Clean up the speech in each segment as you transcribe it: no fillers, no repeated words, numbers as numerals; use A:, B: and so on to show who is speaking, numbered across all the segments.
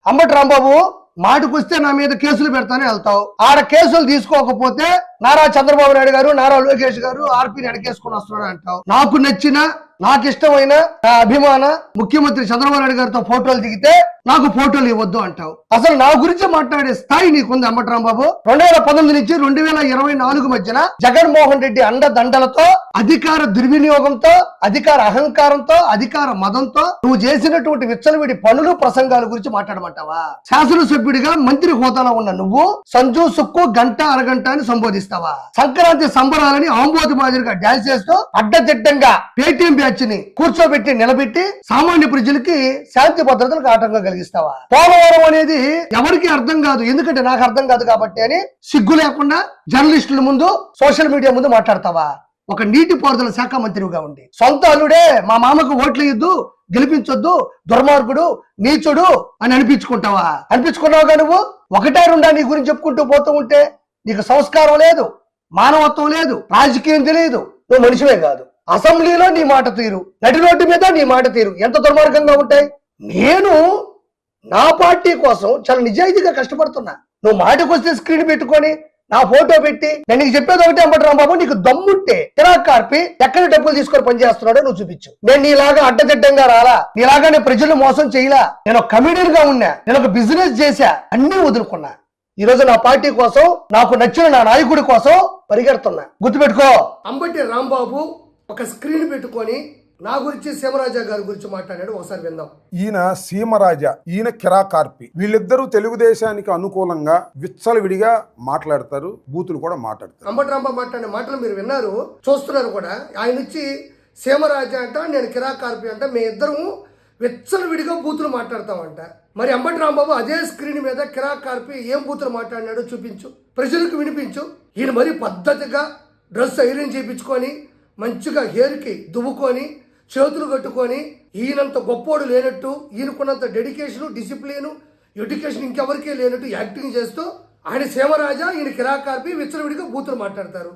A: అంబటి రాంబాబు మాటకొస్తే నా మీద కేసులు పెడతానే వెళ్తావు. ఆడ కేసులు తీసుకోకపోతే నారా చంద్రబాబు నాయుడు గారు, నారా లోకేష్ గారు ఆర్పీని అడకేసుకుని వస్తున్నాడు అంటావు. నాకు నచ్చిన, నాకు ఇష్టమైన, నా అభిమాన ముఖ్యమంత్రి చంద్రబాబు నాయుడు గారితో ఫోటోలు దిగితే నాకు ఫోటోలు ఇవ్వద్దు అంటావు. అసలు నా గురించి మాట్లాడే స్థాయి నీకుంది అంబటి రాంబాబు? 2019 నుంచి 2024 మధ్యన జగన్మోహన్ రెడ్డి అండదండలతో, అధికార దుర్వినియోగంతో, అధికార అహంకారంతో, అధికార మదంతో నువ్వు చేసినటువంటి విచ్చలవిడి పనులు, ప్రసంగాల గురించి మాట్లాడమంటావా? శాసనసభ్యుడిగా మంత్రి హోదాలో ఉన్న నువ్వు సంజు సుక్కు గంట అరగంట అని సంబోధిస్తావా? సంక్రాంతి సంబరాలని ఆంబోతి మాదిరిగా డాన్స్ చేస్తూ అడ్డదిడ్డంగా పేటీఎం బ్యాచ్ ని కూర్చోబెట్టి నిలబెట్టి సామాన్య ప్రజలకి శాంతి భద్రతలకు ఆటంకం కలిగిస్తావా? పోలవరం అనేది ఎవరికి అర్థం కాదు, ఎందుకంటే నాకు అర్థం కాదు కాబట్టి అని సిగ్గు లేకుండా జర్నలిస్టుల ముందు, సోషల్ మీడియా ముందు మాట్లాడతావా? ఒక నీటిపారుదల శాఖ మంత్రిగా ఉండి సొంత అల్లుడే మా మామకు ఓట్లు ఇద్దు, గెలిపించొద్దు, దుర్మార్గుడు, నీచుడు అని అనిపించుకుంటావా? అనిపించుకున్నావుగా నువ్వు? ఒకటే రెండా నీ గురించి చెప్పుకుంటూ పోతూ ఉంటే నీకు సంస్కారం లేదు, మానవత్వం లేదు, రాజకీయం తెలియదు, నువ్వు మనిషివే కాదు. అసెంబ్లీలో నీ మాట తీరు, నడి రోడ్డు మీద నీ మాట తీరు ఎంత దుర్మార్గంగా ఉంటాయి. నేను నా పార్టీ కోసం చాలా నిజాయితీగా కష్టపడుతున్నా. నువ్వు మాటకు వస్తే స్క్రీన్ పెట్టుకొని నా ఫోటో పెట్టి నేను నీకు చెప్పేది ఒకటే అంబటి రాంబాబు, నీకు దమ్ముంటే కిరాక్ కార్పి ఎక్కడ డబ్బులు తీసుకొని పనిచేస్తున్నాడో నువ్వు చూపించు. నేను నీలాగా అడ్డదిడ్డంగా రాలా, నీలాగా నేను ప్రజలు మోసం చేయలా. నేను ఒక కమిడియన్ గా ఉన్నా, నేను ఒక బిజినెస్ చేశా, అన్ని వదులుకున్నా. ఈ రోజు నా పార్టీ కోసం, నాకు నచ్చిన నా నాయకుడి కోసం పరిగెడుతున్నా. గుర్తుపెట్టుకో. అంబటి రాంబాబు ఒక స్క్రీన్ పెట్టుకొని నా గురించి సీమరాజా గారి గురించి మాట్లాడాడు, ఒకసారి విందాం.
B: ఈయన సీమరాజా, ఈయన కిరాకార్పి. వీళ్ళిద్దరూ తెలుగుదేశానికి అనుకూలంగా విచ్చలవిడిగా మాట్లాడతారు, బూతులు కూడా మాట్లాడతారు.
A: అంబటి రాంబాబు మాట్లాడిన మాటలు మీరు విన్నారు, చూస్తున్నారు కూడా. ఆయన వచ్చి సీమరాజా అంట, నేను కిరాకార్పి అంట, మీ ఇద్దరము విచ్చలవిడిగా బూతులు మాట్లాడతామంట. మరి అంబటి రాంబాబు అదే స్క్రీన్ మీద కిరాకార్పి ఏం బూతులు మాట్లాడినాడో చూపించు, ప్రజలకు వినిపించు. ఈయన మరి పద్ధతిగా డ్రెస్ ఐరన్ చేయించుకొని, మంచిగా హెయిర్కి దువ్వుకొని, చేతులు కట్టుకొని, ఈయనంత గొప్పోడు లేనట్టు, ఈయనకున్నంత డెడికేషను, డిసిప్లిను, ఎడ్యుకేషన్ ఇంకెవరికే లేనట్టు యాక్టింగ్ చేస్తూ ఆయన సీమరాజా, ఈయన కిరాకార్పి విచ్చలవిడిగా బూతులు మాట్లాడతారు.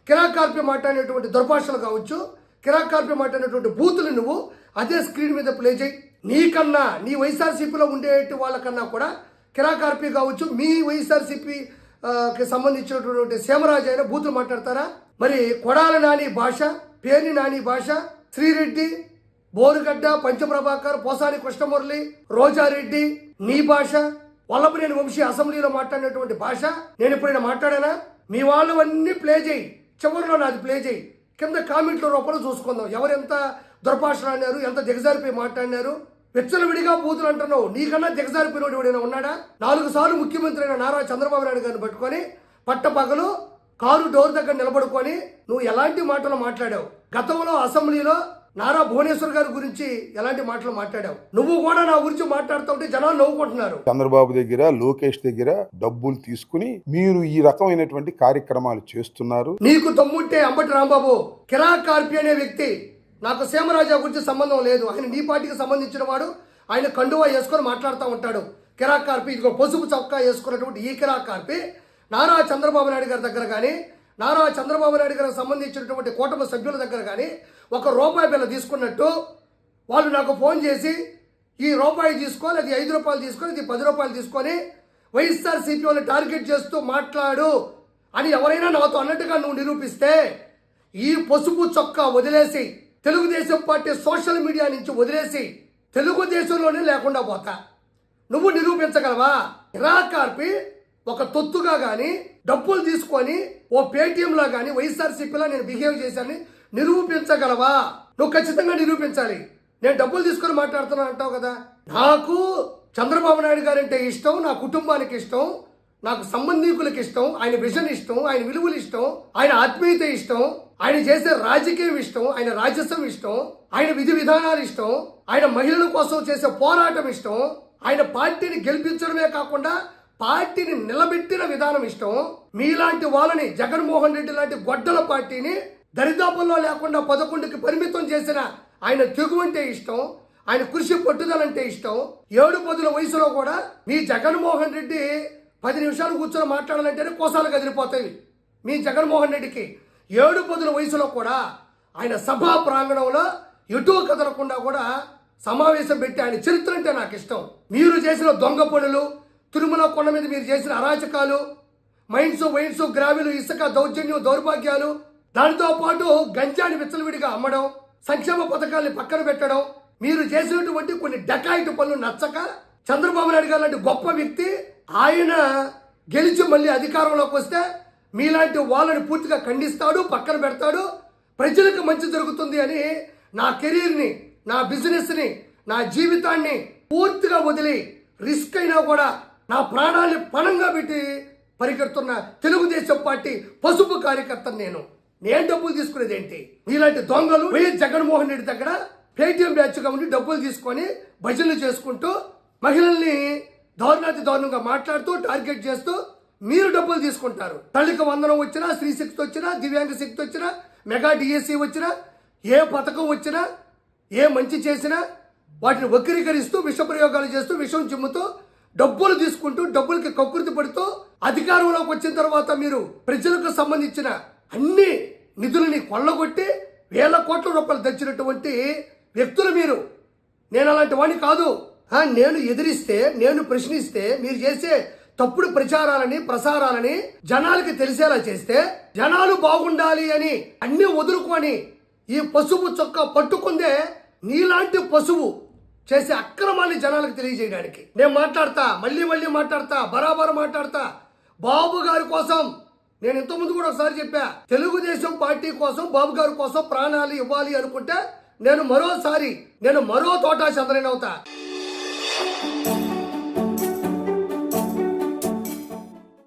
A: కిరాకార్పి మాట్లాడినటువంటి దుర్భాషలు కావచ్చు, కిరాకార్పి మాట్లాడినటువంటి బూతులు నువ్వు అదే స్క్రీన్ మీద ప్లే చేయి. నీకన్నా, నీ వైఎస్ఆర్సీపీలో ఉండే వాళ్ళకన్నా కూడా కిరాకార్పి కావచ్చు, మీ వైఎస్ఆర్సీపీకి సంబంధించినటువంటి సీమరాజా అయినా బూతులు మాట్లాడతారా? మరి కొడాల నాని భాష, పేర్ని నాని భాష, శ్రీరెడ్డి, బోరుగడ్డ, పంచప్రభాకర్, పోసాని కృష్ణమురళి, రోజారెడ్డి నీ భాష, వల్లభనేని వంశీ అసెంబ్లీలో మాట్లాడినటువంటి భాష నేను ఎప్పుడైనా మాట్లాడానా? మీ వాళ్ళు అన్నీ ప్లే చేయి, చివరిలో నాది ప్లే చేయి, కింద కామెంట్ల రూపంలో చూసుకుందాం. ఎవరెంత దుర్భాషలు అన్నారు, ఎంత దిగజారిపోయి మాట్లాడినారు. విచ్చలవిడిగా బూతులు అంటున్నావు. నీకన్నా దిగజారిపోయినోడు ఎవడైనా ఉన్నాడా? 4 సార్లు ముఖ్యమంత్రి అయిన నారా చంద్రబాబు నాయుడు గారిని పట్టుకొని పట్టపగలు కారు డోర్ దగ్గర నిలబడుకొని నువ్వు ఎలాంటి మాటలు మాట్లాడావు? గతంలో అసెంబ్లీలో నారా భువనేశ్వర్ గారి గురించి ఎలాంటి మాటలు మాట్లాడావు? నువ్వు కూడా నా గురించి మాట్లాడుతూ ఉంటే జనాలు నవ్వుకుంటున్నారు.
B: చంద్రబాబు దగ్గర, లోకేష్ దగ్గర డబ్బులు తీసుకుని మీరు ఈ రకమైనటువంటి కార్యక్రమాలు చేస్తున్నారు.
A: నీకు తమ్ముంటే అంబటి రాంబాబు, కిరాకార్పి అనే వ్యక్తి, నాకు సీమరాజా గురించి సంబంధం లేదు. ఆయన నీ పార్టీకి సంబంధించిన వాడు. ఆయన కండువా వేసుకొని మాట్లాడుతూ ఉంటాడు. కిరాకార్పి, ఇదిగో పసుపు చొక్కా వేసుకున్నటువంటి ఈ కిరాకార్పి నారా చంద్రబాబు నాయుడు గారి దగ్గర కానీ, నారా చంద్రబాబు నాయుడు గారికి సంబంధించినటువంటి కూటమి సభ్యుల దగ్గర కానీ ₹1 బిల్ల తీసుకున్నట్టు వాళ్ళు నాకు ఫోన్ చేసి ఈ రూపాయి తీసుకొని, అది ₹5 తీసుకొని, ఇది ₹10 తీసుకొని వైఎస్ఆర్సీపీ వాళ్ళు టార్గెట్ చేస్తూ మాట్లాడు అని ఎవరైనా నాతో అన్నట్టుగా నువ్వు నిరూపిస్తే, ఈ పసుపు చొక్కా వదిలేసి తెలుగుదేశం పార్టీ సోషల్ మీడియా నుంచి వదిలేసి తెలుగుదేశంలోనే లేకుండా పోతా. నువ్వు నిరూపించగలవా? కిరాకార్పి ఒక తొత్తుగా కానీ, డబ్బులు తీసుకొని ఓ పేటీఎంలా కానీ వైఎస్ఆర్సీపీలో నేను బిహేవ్ చేశానని నిరూపించగలవా? నువ్వు ఖచ్చితంగా నిరూపించాలి. నేను డబ్బులు తీసుకొని మాట్లాడుతున్నా అంటావు కదా. నాకు చంద్రబాబు నాయుడు గారు అంటే ఇష్టం, నా కుటుంబానికి ఇష్టం, నాకు సంబంధికులకు ఇష్టం, ఆయన విజన్ ఇష్టం, ఆయన విలువలు ఇష్టం, ఆయన ఆత్మీయత ఇష్టం, ఆయన చేసే రాజకీయం ఇష్టం, ఆయన రాజస్వం ఇష్టం, ఆయన విధి విధానాలు ఇష్టం, ఆయన మహిళల కోసం చేసే పోరాటం ఇష్టం, ఆయన పార్టీని గెలిపించడమే కాకుండా పార్టీని నిలబెట్టిన విధానం ఇష్టం. మీలాంటి వాళ్ళని, జగన్మోహన్ రెడ్డి లాంటి గొడ్డల పార్టీని దరిదాపుల్లో లేకుండా 11కి పరిమితం చేసిన ఆయన తెగువంటే ఇష్టం, ఆయన కృషి పట్టుదలంటే ఇష్టం. 7-10 వయసులో కూడా మీ జగన్మోహన్ రెడ్డి 10 నిమిషాలు కూర్చొని మాట్లాడాలంటేనే కోసాలు కదిలిపోతాయి. మీ జగన్మోహన్ రెడ్డికి 7-10 వయసులో కూడా ఆయన సభా ప్రాంగణంలో ఎటూ కదలకుండా కూడా సమావేశం పెట్టి ఆయన చరిత్ర అంటే నాకు ఇష్టం. మీరు చేసిన దొంగ పనులు, తిరుమల కొండ మీద మీరు చేసిన అరాచకాలు, మైన్స్ వైన్స్ గ్రావెలు, ఇసుక దౌర్జన్యం, దౌర్భాగ్యాలు, దానితో పాటు గంజాని విచ్చలవిడిగా అమ్మడం, సంక్షేమ పథకాల్ని పక్కన పెట్టడం, మీరు చేసినటువంటి కొన్ని డకాయిట్ పనులు నచ్చక చంద్రబాబు నాయుడు గారు లాంటి గొప్ప వ్యక్తి ఆయన గెలిచి మళ్ళీ అధికారంలోకి వస్తే మీలాంటి వాళ్ళని పూర్తిగా ఖండిస్తాడు, పక్కన పెడతాడు, ప్రజలకు మంచి జరుగుతుంది అని నా కెరీర్ని, నా బిజినెస్ని, నా జీవితాన్ని పూర్తిగా వదిలి రిస్క్ అయినా కూడా నా ప్రాణాన్ని పణంగా పెట్టి పరిగెడుతున్న తెలుగుదేశం పార్టీ పసుపు కార్యకర్తను నేను డబ్బులు తీసుకునేది ఏంటి? ఇలాంటి దొంగలు వైఎస్ జగన్మోహన్ రెడ్డి దగ్గర పేటీఎం బ్యాచ్గా ఉండి డబ్బులు తీసుకొని భజనలు చేసుకుంటూ మహిళల్ని దారుణాతి దారుణంగా మాట్లాడుతూ టార్గెట్ చేస్తూ మీరు డబ్బులు తీసుకుంటారు. తల్లికి వందనం వచ్చినా, స్త్రీ శక్తి వచ్చినా, దివ్యాంగ శక్తి వచ్చినా, మెగా డిఎస్సి వచ్చినా, ఏ పథకం వచ్చినా, ఏ మంచి చేసినా వాటిని వక్రీకరిస్తూ విష ప్రయోగాలు చేస్తూ విషం చిమ్ముతూ డబ్బులు తీసుకుంటూ డబ్బులకి కక్కుర్తి పడుతూ అధికారంలోకి వచ్చిన తర్వాత మీరు ప్రజలకు సంబంధించిన అన్ని నిధులని కొల్లగొట్టి వేల కోట్ల రూపాయలు తెచ్చినటువంటి వ్యక్తులు మీరు. నేను అలాంటి వాడిని కాదు. నేను ఎదిరిస్తే, నేను ప్రశ్నిస్తే మీరు చేసే తప్పుడు ప్రచారాలని ప్రసారాలని జనాలకి తెలిసేలా చేస్తే జనాలు బాగుండాలి అని అన్ని వదులుకొని ఈ పసుపు చొక్కా పట్టుకుందే నీలాంటి పశువు చేసే అక్రమాన్ని జనాలకు తెలియజేయడానికి నేను మాట్లాడతా, మళ్ళీ మాట్లాడతా, బరాబర్ మాట్లాడతా. బాబు గారి కోసం నేను ఇంతకుముందు కూడా ఒకసారి చెప్పా, తెలుగుదేశం పార్టీ కోసం, బాబు గారి కోసం ప్రాణాలు ఇవ్వాలి అనుకుంటే నేను మరో తోటా చంద్రనవుతా.